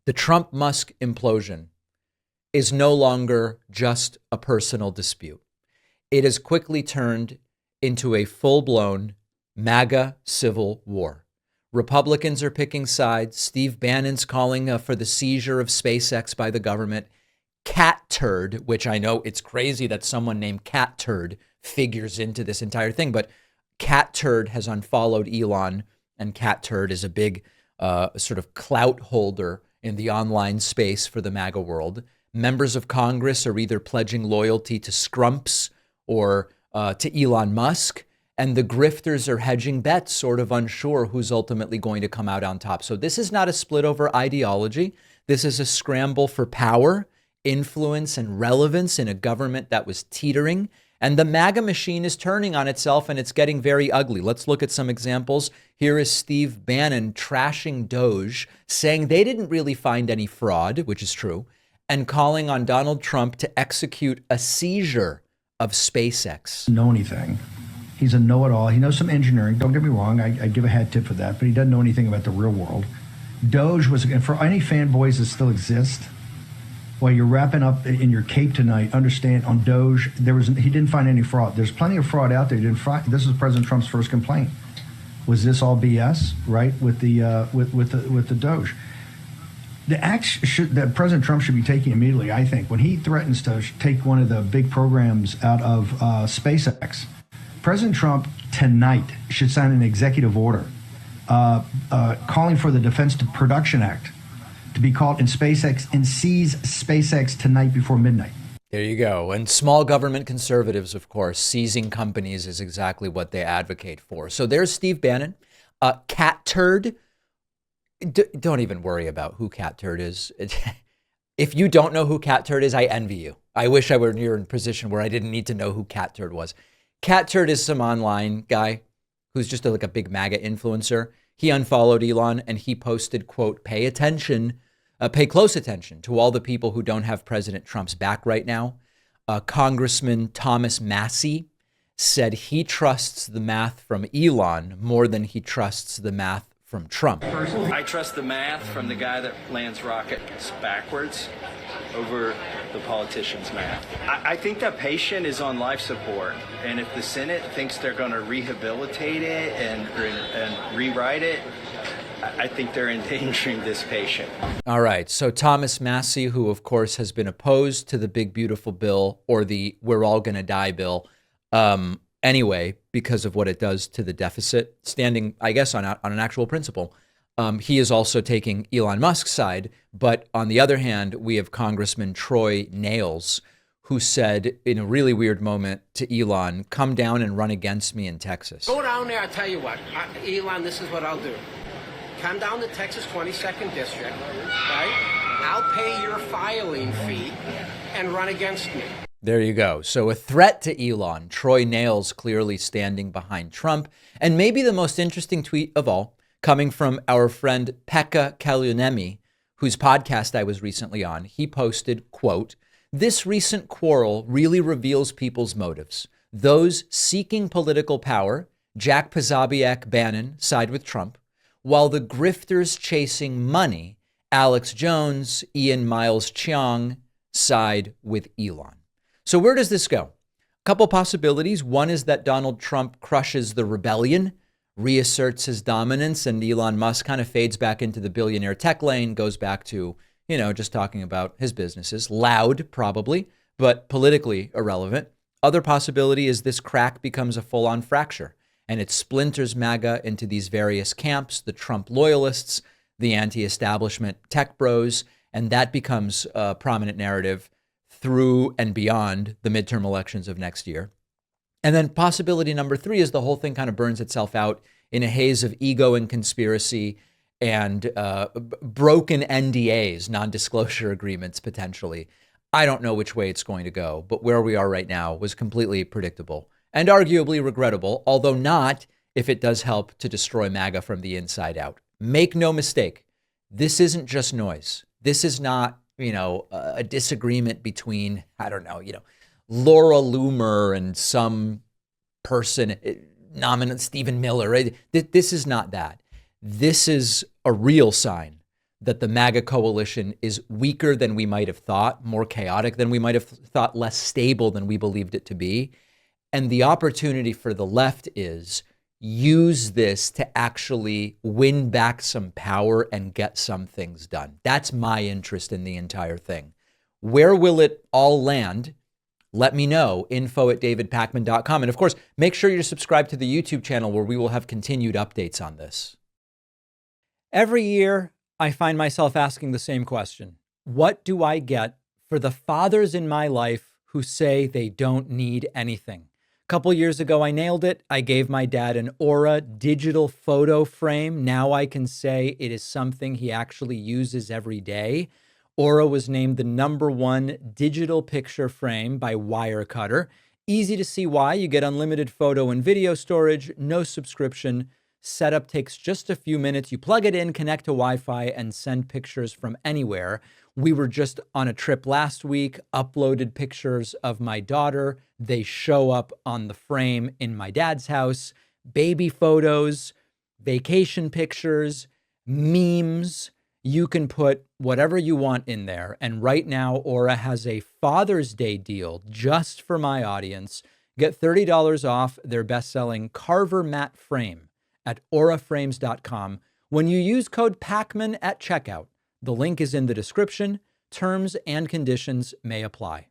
The Trump-Musk implosion is no longer just a personal dispute. It has quickly turned into a full-blown MAGA civil war. Republicans are picking sides. Steve Bannon's calling for the seizure of SpaceX by the government. Cat Turd, which I know it's crazy that someone named Cat Turd figures into this entire thing, but Cat Turd has unfollowed Elon, and Cat Turd is a big sort of clout holder in the online space for the MAGA world. Members of Congress are either pledging loyalty to Scrumps or to Elon Musk, and the grifters are hedging bets, sort of unsure who's ultimately going to come out on top. So this is not a split over ideology. This is a scramble for power, influence, and relevance in a government that was teetering. And the MAGA machine is turning on itself, and it's getting very ugly. Let's look at some examples. Here is Steve Bannon trashing Doge, saying they didn't really find any fraud, which is true, and calling on Donald Trump to execute a seizure of SpaceX. Know anything. He's a know-it-all. He knows some engineering. Don't get me wrong. I give a hat tip for that, but he doesn't know anything about the real world. Doge was, and for any fanboys that still exist, while you're wrapping up in your cape tonight, understand on Doge, he didn't find any fraud. There's plenty of fraud out there. He didn't find. This is President Trump's first complaint. Was this all BS? Right with the Doge. The act that President Trump should be taking immediately, I think, when he threatens to take one of the big programs out of SpaceX, President Trump tonight should sign an executive order calling for the Defense Production Act to be called in SpaceX and seize SpaceX tonight before midnight. There you go. And small government conservatives, of course, seizing companies is exactly what they advocate for. So there's Steve Bannon. Cat Turd. Don't even worry about who Cat Turd is. If you don't know who Cat Turd is, I envy you. I wish I were in a position where I didn't need to know who Cat Turd was. Cat Turd is some online guy who's just like a big MAGA influencer. He unfollowed Elon and he posted, quote, pay close attention to all the people who don't have President Trump's back right now. Congressman Thomas Massie said he trusts the math from Elon more than he trusts the math from Trump. I trust the math from the guy that lands rockets backwards over the politician's math. I think that patient is on life support, and if the Senate thinks they're going to rehabilitate it and rewrite it, I think they're endangering this patient. All right. So Thomas Massie, who of course has been opposed to the big beautiful bill or the we're all going to die bill, anyway, because of what it does to the deficit, standing, I guess, on an actual principle. He is also taking Elon Musk's side. But on the other hand, we have Congressman Troy Nails, who said in a really weird moment to Elon, come down and run against me in Texas. Go down there. I'll tell you what, Elon, this is what I'll do. Come down to Texas 22nd District, right? I'll pay your filing fee and run against me. There you go. So a threat to Elon, Troy Nails clearly standing behind Trump. And maybe the most interesting tweet of all, coming from our friend Pekka Kaluniemi, whose podcast I was recently on. He posted, quote, this recent quarrel really reveals people's motives. Those seeking political power, Jack Posobiec Bannon, side with Trump, while the grifters chasing money, Alex Jones, Ian Miles Cheong, side with Elon. So where does this go? A couple possibilities. One is that Donald Trump crushes the rebellion, reasserts his dominance, and Elon Musk kind of fades back into the billionaire tech lane, goes back to, just talking about his businesses. Loud, probably, but politically irrelevant. Other possibility is this crack becomes a full-on fracture, and it splinters MAGA into these various camps, the Trump loyalists, the anti-establishment tech bros, and that becomes a prominent narrative through and beyond the midterm elections of next year. And then possibility number 3 is the whole thing kind of burns itself out in a haze of ego and conspiracy and broken NDAs, non-disclosure agreements, potentially. I don't know which way it's going to go, but where we are right now was completely predictable and arguably regrettable, although not if it does help to destroy MAGA from the inside out. Make no mistake, this isn't just noise. This is not, a disagreement between, Laura Loomer and some person, nominate Stephen Miller. Right? This is not that. This is a real sign that the MAGA coalition is weaker than we might have thought, more chaotic than we might have thought, less stable than we believed it to be. And the opportunity for the left is use this to actually win back some power and get some things done. That's my interest in the entire thing. Where will it all land? Let me know. info@davidpakman.com. And of course, make sure you're subscribed to the YouTube channel where we will have continued updates on this. Every year, I find myself asking the same question. What do I get for the fathers in my life who say they don't need anything? A couple years ago, I nailed it. I gave my dad an Aura digital photo frame. Now I can say it is something he actually uses every day. Aura was named the #1 digital picture frame by Wirecutter. Easy to see why. You get unlimited photo and video storage, no subscription. Setup takes just a few minutes. You plug it in, connect to Wi-Fi, and send pictures from anywhere. We were just on a trip last week, uploaded pictures of my daughter. They show up on the frame in my dad's house. Baby photos, vacation pictures, memes. You can put whatever you want in there. And right now, Aura has a Father's Day deal just for my audience. Get $30 off their best-selling Carver matte frame at auraframes.com when you use code PAKMAN at checkout. The link is in the description. Terms and conditions may apply.